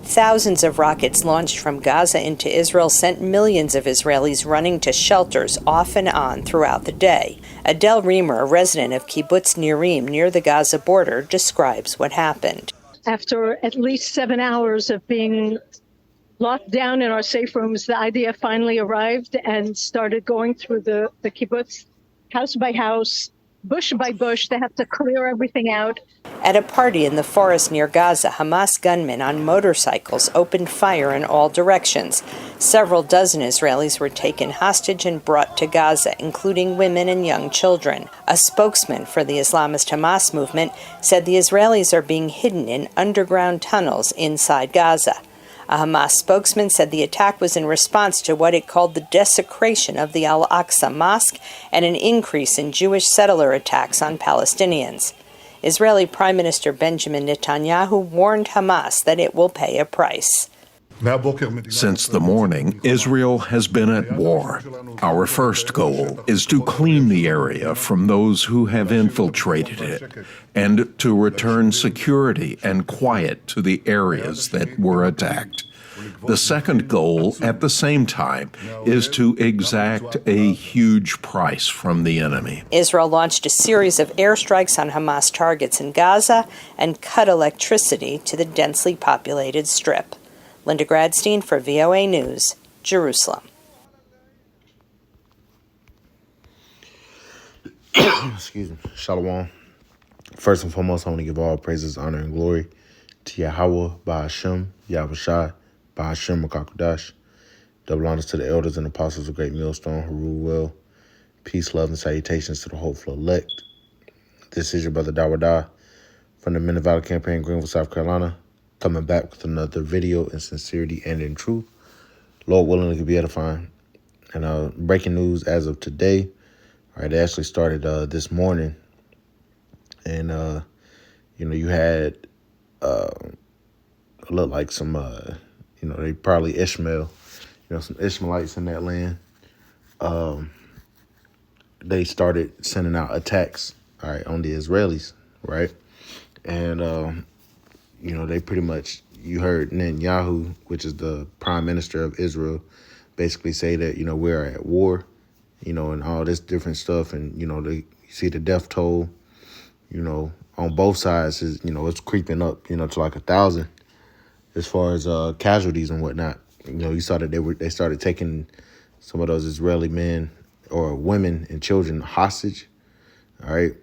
Thousands of rockets launched from Gaza into Israel sent millions of Israelis running to shelters off and on throughout the day. Adele Reamer, a resident of Kibbutz Nirim near the Gaza border, describes what happened. After at least 7 hours of being locked down in our safe rooms, the IDF finally arrived and started going through the kibbutz, house by house, bush by bush. They have to clear everything out. At a party in the forest near Gaza, Hamas gunmen on motorcycles opened fire in all directions. Several dozen Israelis were taken hostage and brought to Gaza, including women and young children. A spokesman for the Islamist Hamas movement said the Israelis are being hidden in underground tunnels inside Gaza. A Hamas spokesman said the attack was in response to what it called the desecration of the Al-Aqsa Mosque and an increase in Jewish settler attacks on Palestinians. Israeli Prime Minister Benjamin Netanyahu warned Hamas that it will pay a price. Since the morning, Israel has been at war. Our first goal is to clean the area from those who have infiltrated it and to return security and quiet to the areas that were attacked. The second goal, at the same time, is to exact a huge price from the enemy. Israel launched a series of airstrikes on Hamas targets in Gaza and cut electricity to the densely populated Strip. Linda Gradstein for VOA News, Jerusalem. Excuse me. Shalom. First and foremost, I want to give all praises, honor, and glory to Yahweh, Ba'ashem, Yahushai, Ba'ashem, Makakudash. Double honors to the elders and apostles of Great Millstone who rule well. Peace, love, and salutations to the hopeful elect. This is your brother Dawada from the Men of Valor Campaign, Greenville, South Carolina, coming back with another video in sincerity and in truth. Lord willing, it could be edifying. And breaking news as of today. All right, it actually started this morning. And, you had looked like some, they probably Ishmael, some Ishmaelites in that land. They started sending out attacks, all right, on the Israelis, right? And, they pretty much, you heard Netanyahu, which is the prime minister of Israel, basically say that, we're at war, and all this different stuff. And, you see the death toll, on both sides is, it's creeping up, to like 1,000 as far as casualties and whatnot. You saw that they started taking some of those Israeli men or women and children hostage. All right.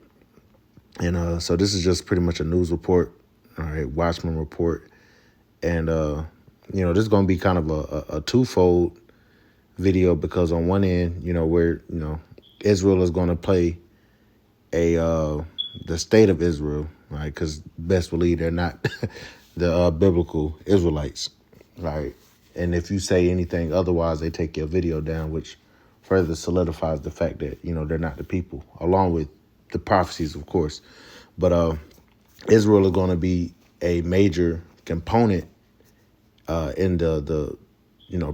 And so this is just pretty much a news report. All right, WATCHMEN report. And, this is going to be kind of a twofold video because on one end, where, Israel is going to play the state of Israel, right? Because best believe they're not the biblical Israelites, right? And if you say anything otherwise, they take your video down, which further solidifies the fact that, they're not the people, along with the prophecies, of course. But Israel is going to be a major component in the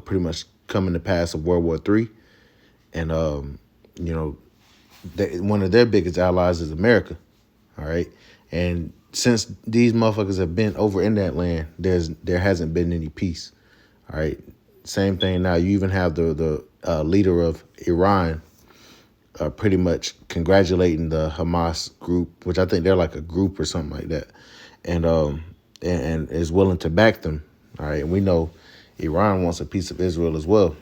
pretty much coming to pass of World War III. And, one of their biggest allies is America. All right. And since these motherfuckers have been over in that land, there hasn't been any peace. All right. Same thing now. You even have the leader of Iran pretty much congratulating the Hamas group, which I think they're like a group or something like that, and is willing to back them. All right. And we know Iran wants a piece of Israel as well.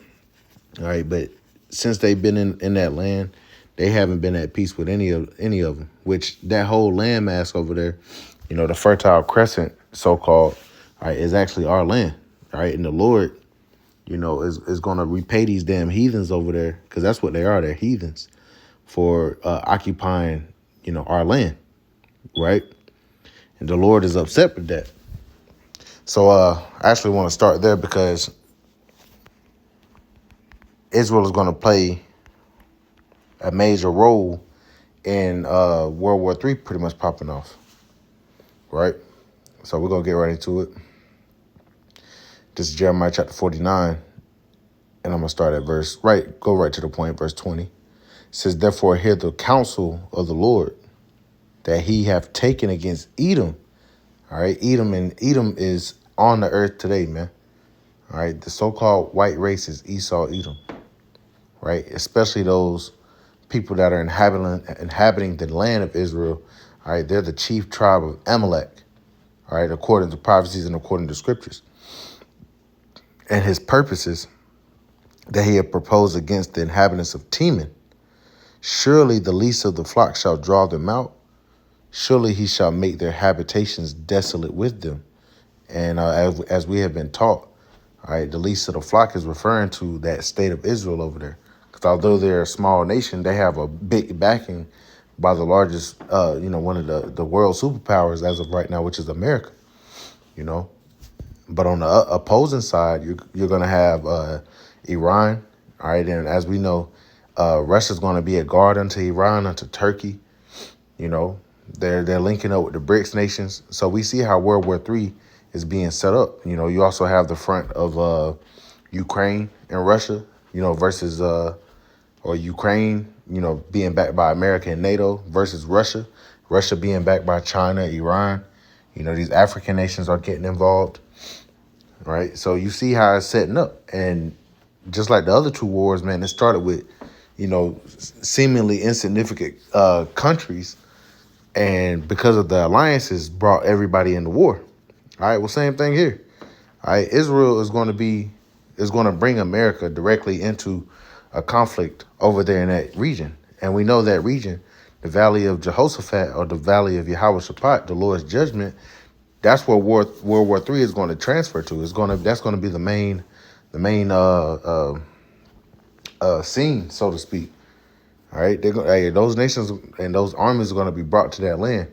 All right. But since they've been in that land, they haven't been at peace with any of them, which that whole landmass over there, the Fertile Crescent, so-called, all right, is actually our land. All right. And the Lord, is going to repay these damn heathens over there, because that's what they are. They're heathens for occupying, our land. Right. And the Lord is upset with that. So I actually want to start there because Israel is going to play a major role in World War III pretty much popping off, right? So we're going to get right into it. This is Jeremiah chapter 49, and I'm going to start at go right to the point, verse 20. It says, therefore hear the counsel of the Lord that he hath taken against Edom. All right, Edom is on the earth today, man. All right, the so-called white race is Esau, Edom, right? Especially those people that are inhabiting the land of Israel. All right, they're the chief tribe of Amalek. All right, according to prophecies and according to scriptures, and his purposes that he had proposed against the inhabitants of Teman. Surely the least of the flock shall draw them out. Surely he shall make their habitations desolate with them. And as we have been taught, all right, the least of the flock is referring to that state of Israel over there. Because although they're a small nation, they have a big backing by the largest, one of the world superpowers as of right now, which is America, you know. But on the opposing side, you're going to have Iran, all right? And as we know, Russia's going to be a guard unto Iran, unto Turkey, you know. They're linking up with the BRICS nations. So we see how World War III is being set up. You know, you also have the front of Ukraine and Russia, you know, versus or Ukraine, you know, being backed by America and NATO versus Russia, Russia being backed by China, Iran. You know, these African nations are getting involved, right? So you see how it's setting up. And just like the other two wars, man, it started with, you know, seemingly insignificant countries. And because of the alliances, brought everybody into war. All right, well, same thing here. All right, Israel is going to bring America directly into a conflict over there in that region. And we know that region, the Valley of Jehoshaphat or the Valley of Yahweh-Shaphat, the Lord's judgment, that's where World War III is going to transfer to. That's going to be the main scene, so to speak. All right, those nations and those armies are going to be brought to that land.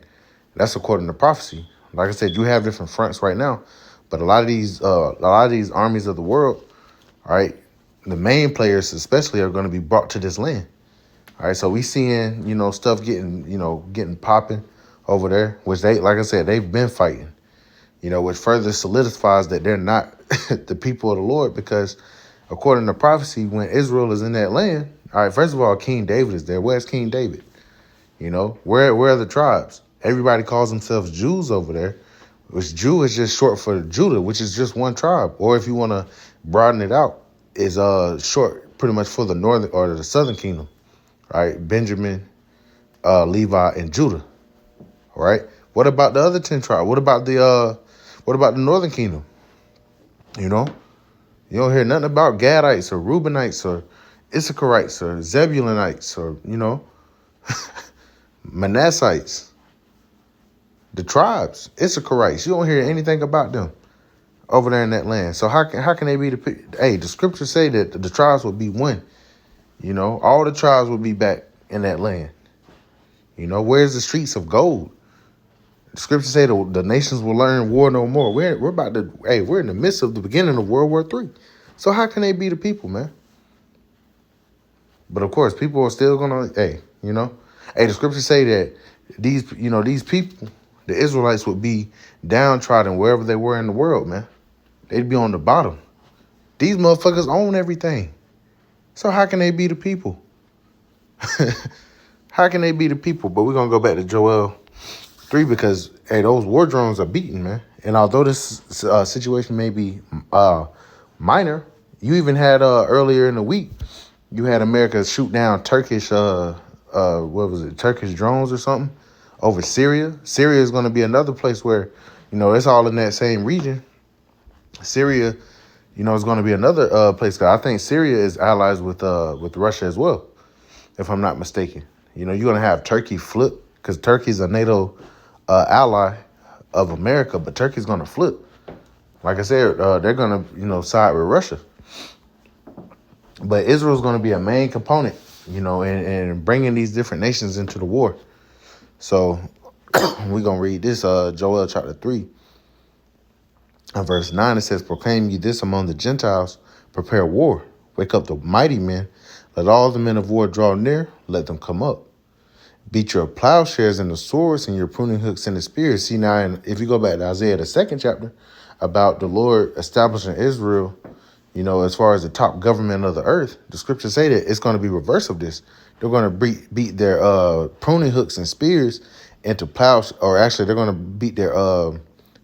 That's according to prophecy. Like I said, you have different fronts right now, but a lot of these armies of the world, all right, the main players especially are going to be brought to this land. All right, so we seeing, you know, stuff getting popping over there, which like I said, they've been fighting, you know, which further solidifies that they're not the people of the Lord, because according to prophecy, when Israel is in that land, all right, first of all, King David is there. Where's King David? You know, where are the tribes? Everybody calls themselves Jews over there, which Jew is just short for Judah, which is just one tribe. Or if you want to broaden it out, is short pretty much for the northern or the southern kingdom, right? Benjamin, Levi, and Judah. All right. What about the other 10 tribes? What about the northern kingdom? You know, you don't hear nothing about Gadites or Reubenites or Issacharites or Zebulunites or, you know, Manassites. The tribes, Issacharites, you don't hear anything about them over there in that land. So how can they be the scriptures say that the tribes will be one. You know, all the tribes will be back in that land. You know, where's the streets of gold? The scriptures say the nations will learn war no more. We're in the midst of the beginning of World War III. So how can they be the people, man? But of course, people are still gonna, the scriptures say that these people, the Israelites, would be downtrodden wherever they were in the world, man. They'd be on the bottom. These motherfuckers own everything. So how can they be the people? How can they be the people? But we're going to go back to Joel 3 because, those war drones are beating, man. And although this situation may be minor, you even had earlier in the week, you had America shoot down Turkish, Turkish drones or something over Syria. Syria is going to be another place where, it's all in that same region. Syria, is going to be another place. Cause I think Syria is allies with Russia as well, if I'm not mistaken. You're going to have Turkey flip because Turkey's a NATO ally of America, but Turkey's going to flip. Like I said, they're going to, side with Russia. But Israel's going to be a main component, in bringing these different nations into the war. So we're going to read this, Joel chapter 3. In verse 9, it says, "Proclaim ye this among the Gentiles, prepare war. Wake up the mighty men. Let all the men of war draw near. Let them come up. Beat your plowshares and the swords and your pruning hooks and the spears." See, now, if you go back to Isaiah, the 2nd chapter, about the Lord establishing Israel, as far as the top government of the earth, the scriptures say that it's going to be reverse of this. They're going to beat their pruning hooks and spears into plows, or actually they're going to beat their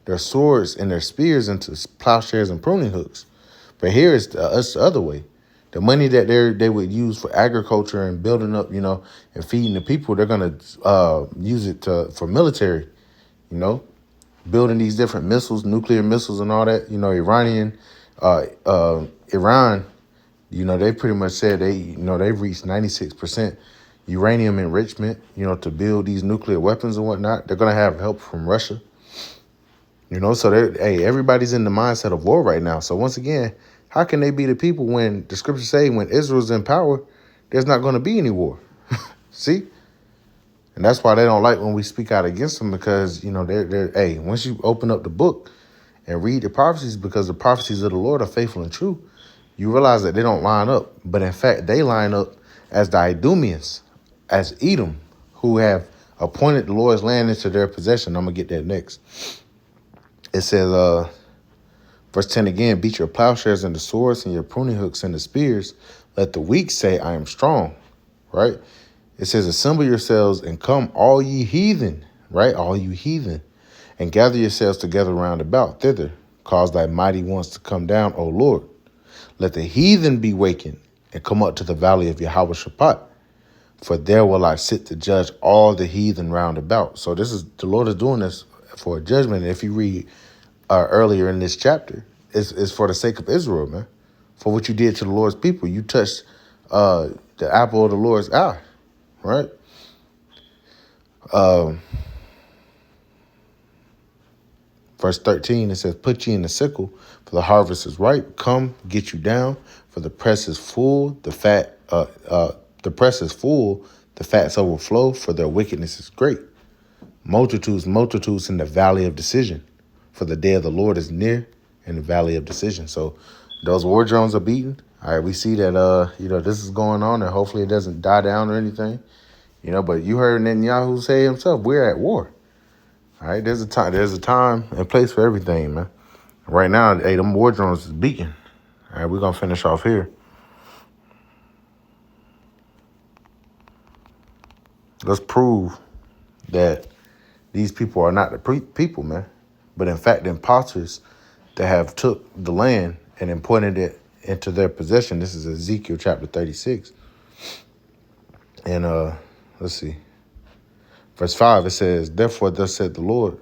their swords and their spears into plowshares and pruning hooks. But here it's the other way. The money that they would use for agriculture and building up, and feeding the people, they're gonna use it for military, building these different missiles, nuclear missiles, and all that. Iran, they pretty much said they've reached 96% uranium enrichment, to build these nuclear weapons and whatnot. They're gonna have help from Russia. So everybody's in the mindset of war right now. So once again, how can they be the people when the scriptures say when Israel's in power, there's not going to be any war? See? And that's why they don't like when we speak out against them, because, once you open up the book and read the prophecies, because the prophecies of the Lord are faithful and true, you realize that they don't line up. But in fact, they line up as the Idumeans, as Edom, who have appointed the Lord's land into their possession. I'm going to get that next. It says, verse 10 again, beat your plowshares and the swords and your pruning hooks and the spears. Let the weak say, I am strong, right? It says, assemble yourselves and come, all ye heathen, right? All you heathen, and gather yourselves together round about thither. Cause thy mighty ones to come down, O Lord. Let the heathen be wakened and come up to the valley of Yahweh Shaphat. For there will I sit to judge all the heathen round about. So the Lord is doing this for a judgment. And if you read earlier in this chapter, it's for the sake of Israel, man. For what you did to the Lord's people. You touched the apple of the Lord's eye, right? Verse 13, it says, put ye in the sickle, for the harvest is ripe. Come, get you down, for the press is full, the press is full, the fats overflow, for their wickedness is great. Multitudes in the valley of decision. For the day of the Lord is near in the valley of decision. So those war drones are beaten. All right, we see that, this is going on, and hopefully it doesn't die down or anything. But you heard Netanyahu say himself, we're at war. All right, there's a time and place for everything, man. Right now, them war drones is beaten. All right, we're going to finish off here. Let's prove that these people are not the people, man, but in fact, the imposters that have took the land and appointed it into their possession. This is Ezekiel chapter 36. And let's see. Verse 5, it says, therefore thus said the Lord,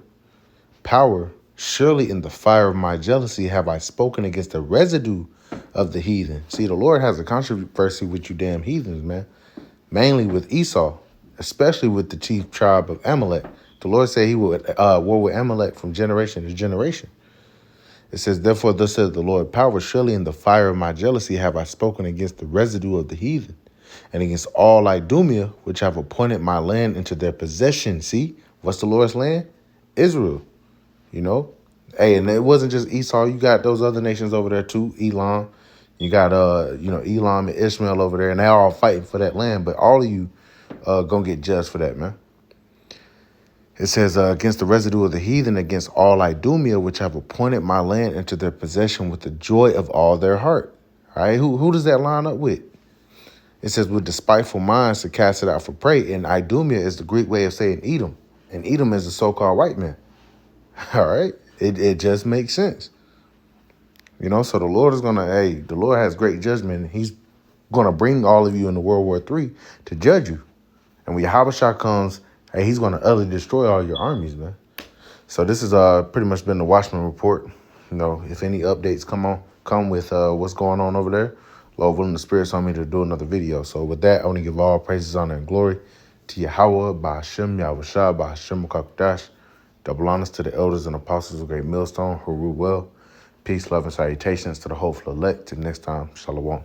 power, surely in the fire of my jealousy have I spoken against the residue of the heathen. See, the Lord has a controversy with you damn heathens, man. Mainly with Esau, especially with the chief tribe of Amalek. The Lord said he would war with Amalek from generation to generation. It says, therefore, thus says the Lord, power, surely in the fire of my jealousy have I spoken against the residue of the heathen, and against all Idumea, which have appointed my land into their possession. See, what's the Lord's land? Israel, Hey, and it wasn't just Esau. You got those other nations over there too, Elam. You got, Elam and Ishmael over there, and they're all fighting for that land. But all of you gonna get judged for that, man. It says, against the residue of the heathen, against all Idumea, which have appointed my land into their possession with the joy of all their heart. All right, who does that line up with? It says, with despiteful minds to cast it out for prey. And Idumea is the Greek way of saying Edom. And Edom is the so-called white man. All right, it just makes sense. So the Lord is going to, the Lord has great judgment. He's going to bring all of you into World War III to judge you. And when Yahushua comes, he's going to utterly destroy all your armies, man. So this has pretty much been the Watchman Report. If any updates come with what's going on over there, Lord willing, the Spirit's on me to do another video. So with that, I want to give all praises, honor, and glory to Yahweh, Ba'ashem, Yahushua, Ba'ashem, Kakdash. Double honors to the elders and apostles of Great Millstone who rule well. Peace, love, and salutations to the hopeful elect. Till next time, Shalom.